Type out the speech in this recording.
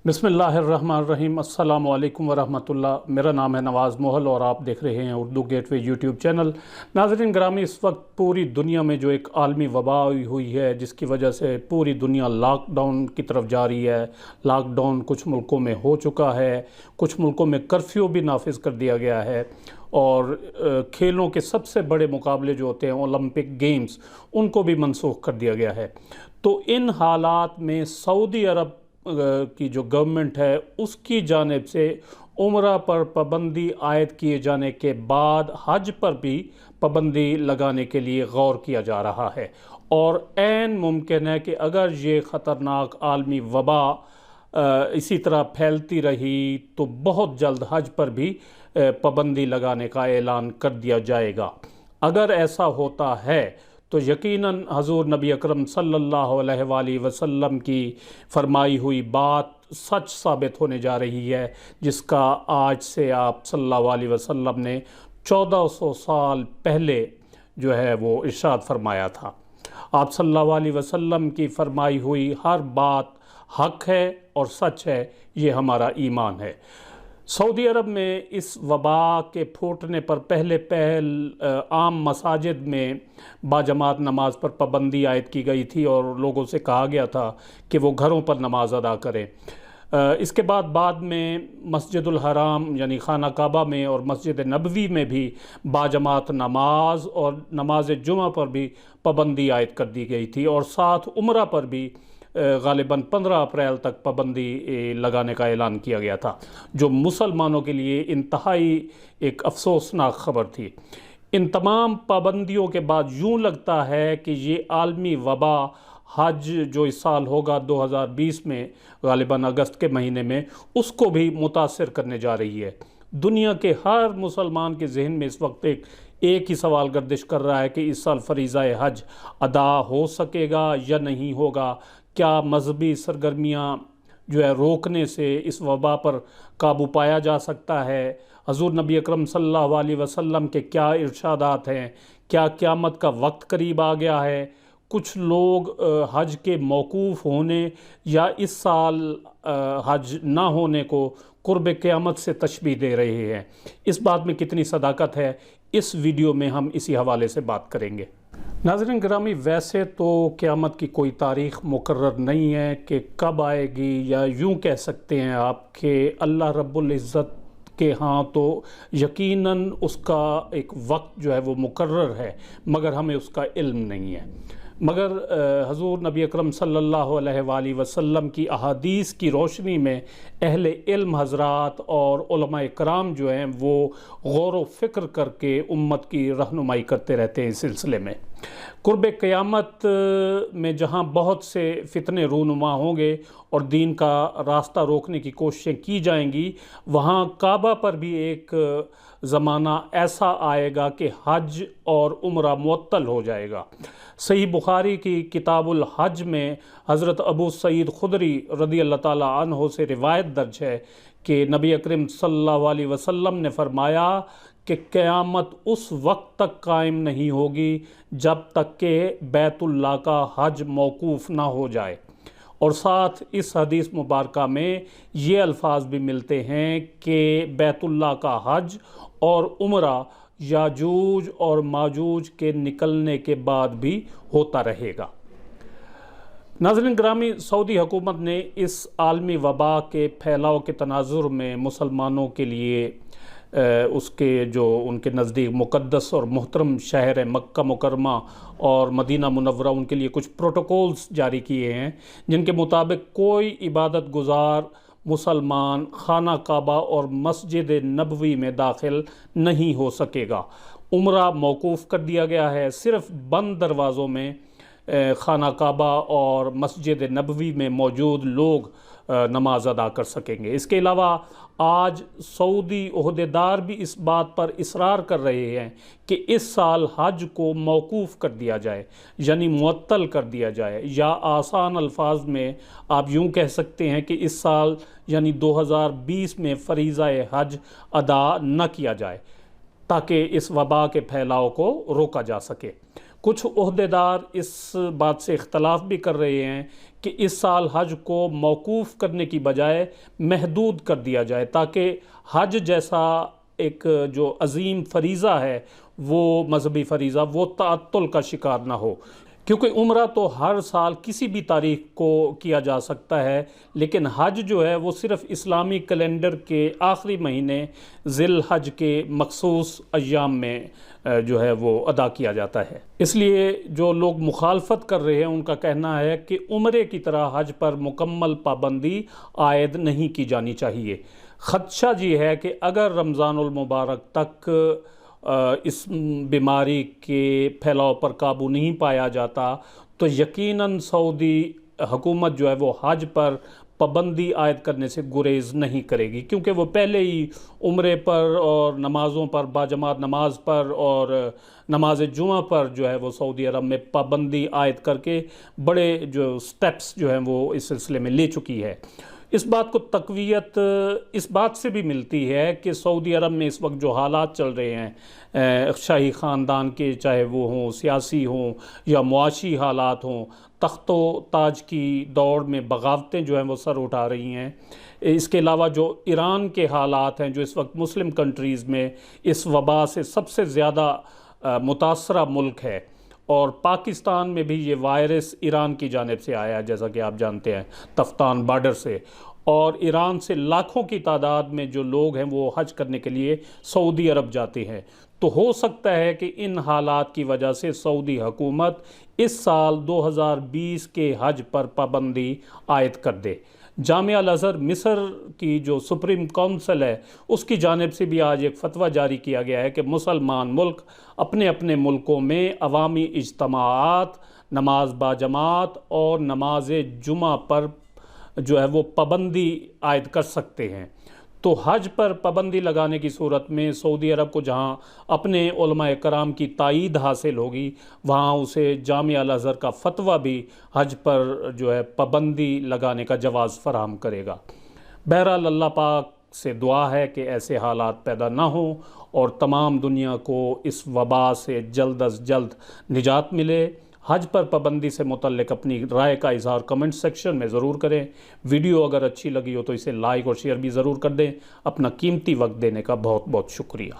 बिस्मिल्लाहिर्रहमानिर्रहीम। अस्सलाम वालेकुम वरहमतुल्लाह। मेरा नाम है नवाज़ मोहल और आप देख रहे हैं उर्दू गेटवे यूट्यूब चैनल। नाज़रीन ग्रामी, इस वक्त पूरी दुनिया में जो एक आलमी वबा हुई है, जिसकी वजह से पूरी दुनिया लॉकडाउन की तरफ जा रही है। लॉकडाउन कुछ मुल्कों में हो चुका है, कुछ मुल्कों में कर्फ्यू भी नाफिज कर दिया गया है और खेलों के सबसे बड़े मुकाबले जो होते हैं ओलंपिक गेम्स, उनको भी मनसूख कर दिया गया है। तो इन हालात में सऊदी अरब की जो गवर्नमेंट है उसकी जानिब से उम्रा पर पाबंदी आयद किए जाने के बाद हज पर भी पाबंदी लगाने के लिए गौर किया जा रहा है और ऐन मुमकिन है कि अगर ये ख़तरनाक आलमी वबा इसी तरह फैलती रही तो बहुत जल्द हज पर भी पाबंदी लगाने का ऐलान कर दिया जाएगा। अगर ऐसा होता है तो यकीनन हज़ूर नबी अकरम सल्लल्लाहु अलैहि वसल्लम की फरमाई हुई बात सच साबित होने जा रही है, जिसका आज से आप सल्लल्लाहु अलैहि वसल्लम ने 1400 साल पहले जो है वो इरशाद फरमाया था। आप सल्लल्लाहु अलैहि वसल्लम की फरमाई हुई हर बात हक है और सच है, ये हमारा ईमान है। सऊदी अरब में इस वबा के फूटने पर पहल आम मसाजिद में बाजमात नमाज पर पाबंदी आयद की गई थी और लोगों से कहा गया था कि वो घरों पर नमाज अदा करें। इसके बाद में मस्जिदुल हराम यानी खाना काबा में और मस्जिद नबवी में भी बाजमात नमाज और नमाज जुमा पर भी पाबंदी आयद कर दी गई थी और साथ उम्रा पर भी ग़ालिबन 15 अप्रैल तक पाबंदी लगाने का ऐलान किया गया था, जो मुसलमानों के लिए इंतहाई एक अफसोसनाक ख़बर थी। इन तमाम पाबंदियों के बाद यूँ लगता है कि ये आलमी वबा हज जो इस साल होगा 2020 में ग़ालिबन अगस्त के महीने में, उसको भी मुतासिर करने जा रही है। दुनिया के हर मुसलमान के जहन में इस वक्त एक ही सवाल गर्दिश कर रहा है कि इस साल फरीज़ा हज अदा हो सकेगा या नहीं होगा। क्या मजहबी सरगर्मियाँ जो है रोकने से इस वबा पर काबू पाया जा सकता है? हज़ूर नबी अकरम सल्लल्लाहु अलैहि वसल्लम के क्या इरशादात हैं? क्या क़यामत का वक्त करीब आ गया है? कुछ लोग हज के मौकूफ़ होने या इस साल हज ना होने को कुर्ब क़यामत से तशबीह दे रहे हैं। इस बात में कितनी सदाकत है, इस वीडियो में हम इसी हवाले से बात करेंगे। नाज़रीन ग्रामी, वैसे तो क़यामत की कोई तारीख़ मुकर्रर नहीं है कि कब आएगी, या यूँ कह सकते हैं आप कि अल्लाह रब्बुल इज़्ज़त के यहाँ तो यकीनन उसका एक वक्त जो है वो मुकर्रर है, मगर हमें उसका इल्म नहीं है। मगर हज़ूर नबी अकरम सल्लल्लाहु अलैहि वसल्लम की अहादीस की रोशनी में अहले इल्म हज़रात और उलमाए कराम जो हैं वो गौर व फ़िक्र करके उम्मत की रहनुमाई करते रहते हैं इस सिलसिले में। कुर्ब क़यामत में जहाँ बहुत से फितने रूनुमा होंगे और दीन का रास्ता रोकने की कोशिशें की जाएंगी, वहाँ काबा पर भी एक ज़माना ऐसा आएगा कि हज और उम्रा मुअत्तल हो जाएगा। सही बुखारी की किताबुल हज में हज़रत अबू सईद खुदरी रज़ी अल्लाह ताला अन्हो से रिवायत दर्ज है कि नबी अकरम सल्लल्लाहु अलैहि वसल्लम ने फरमाया कि क़यामत उस वक्त तक कायम नहीं होगी जब तक कि बैतुल्लाह का हज मौकूफ़ ना हो जाए। और साथ इस हदीस मुबारका में ये अल्फाज भी मिलते हैं कि बैतुल्लाह का हज और उम्रा याजूज और माजूज के निकलने के बाद भी होता रहेगा। नाज़रीन ग्रामी, सऊदी हुकूमत ने इस आलमी वबा के फैलाव के तनाजुर में मुसलमानों के लिए उसके जो उनके नज़दीक मुक़द्दस और मुहतरम शहर है मक्का मुकरमा और मदीना मुनव्वरा, उनके लिए कुछ प्रोटोकॉल्स जारी किए हैं, जिनके मुताबिक कोई इबादत गुजार मुसलमान खाना काबा और मस्जिद नबवी में दाखिल नहीं हो सकेगा। उम्रा मौकूफ़ कर दिया गया है, सिर्फ़ बंद दरवाज़ों में खाना काबा और मस्जिद नबवी में मौजूद लोग नमाज अदा कर सकेंगे। इसके अलावा आज सऊदी ओहदेदार भी इस बात पर इसरार कर रहे हैं कि इस साल हज को मौकूफ़ कर दिया जाए, यानी मुअत्तल कर दिया जाए, या आसान अल्फाज में आप यूँ कह सकते हैं कि इस साल यानी 2020 में फरीज़ा हज अदा न किया जाए ताकि इस वबा के फैलाव को रोका जा सके। کچھ عہدیدار اس بات سے اختلاف بھی کر رہے ہیں کہ اس سال حج کو موقوف کرنے کی بجائے محدود کر دیا جائے، تاکہ حج جیسا ایک جو عظیم فریضہ ہے، وہ مذہبی فریضہ، وہ تعطل کا شکار نہ ہو، کیونکہ عمرہ تو ہر سال کسی بھی تاریخ کو کیا جا سکتا ہے، لیکن حج جو ہے وہ صرف اسلامی کیلنڈر کے آخری مہینے ذی الحج کے مخصوص ایام میں جو ہے وہ ادا کیا جاتا ہے۔ اس لیے جو لوگ مخالفت کر رہے ہیں ان کا کہنا ہے کہ عمرے کی طرح حج پر مکمل پابندی عائد نہیں کی جانی چاہیے۔ خدشہ یہ ہے کہ اگر رمضان المبارک تک اس بیماری کے پھیلاؤ پر قابو نہیں پایا جاتا تو یقیناً سعودی حکومت جو ہے وہ حج پر پابندی عائد کرنے سے گریز نہیں کرے گی، کیونکہ وہ پہلے ہی عمرے پر اور نمازوں پر، باجماعت نماز پر اور نماز جمعہ پر جو ہے وہ سعودی عرب میں پابندی عائد کر کے بڑے جو سٹیپس جو ہیں وہ اس سلسلے میں لے چکی ہے۔ اس بات کو تقویت اس بات سے بھی ملتی ہے کہ سعودی عرب میں اس وقت جو حالات چل رہے ہیں شاہی خاندان کے، چاہے وہ ہوں سیاسی ہوں یا معاشی حالات ہوں، تخت و تاج کی دوڑ میں بغاوتیں جو ہیں وہ سر اٹھا رہی ہیں۔ اس کے علاوہ جو ایران کے حالات ہیں، جو اس وقت مسلم کنٹریز میں اس وبا سے سب سے زیادہ متاثرہ ملک ہے، اور پاکستان میں بھی یہ وائرس ایران کی جانب سے آیا ہے، جیسا کہ آپ جانتے ہیں، تفتان بارڈر سے، اور ایران سے لاکھوں کی تعداد میں جو لوگ ہیں وہ حج کرنے کے لیے سعودی عرب جاتے ہیں۔ تو ہو سکتا ہے کہ ان حالات کی وجہ سے سعودی حکومت اس سال 2020 کے حج پر پابندی عائد کر دے۔ جامعہ الازہر مصر کی جو سپریم کونسل ہے، اس کی جانب سے بھی آج ایک فتویٰ جاری کیا گیا ہے کہ مسلمان ملک اپنے اپنے ملکوں میں عوامی اجتماعات، نماز باجماعت اور نماز جمعہ پر جو ہے وہ پابندی عائد کر سکتے ہیں۔ تو حج پر پابندی لگانے کی صورت میں سعودی عرب کو جہاں اپنے علماء کرام کی تائید حاصل ہوگی، وہاں اسے جامعہ الازہر کا فتویٰ بھی حج پر جو ہے پابندی لگانے کا جواز فراہم کرے گا۔ بہرحال اللہ پاک سے دعا ہے کہ ایسے حالات پیدا نہ ہوں اور تمام دنیا کو اس وبا سے جلد از جلد نجات ملے۔ حج پر پابندی سے متعلق اپنی رائے کا اظہار کمنٹ سیکشن میں ضرور کریں۔ ویڈیو اگر اچھی لگی ہو تو اسے لائک اور شیئر بھی ضرور کر دیں۔ اپنا قیمتی وقت دینے کا بہت بہت شکریہ۔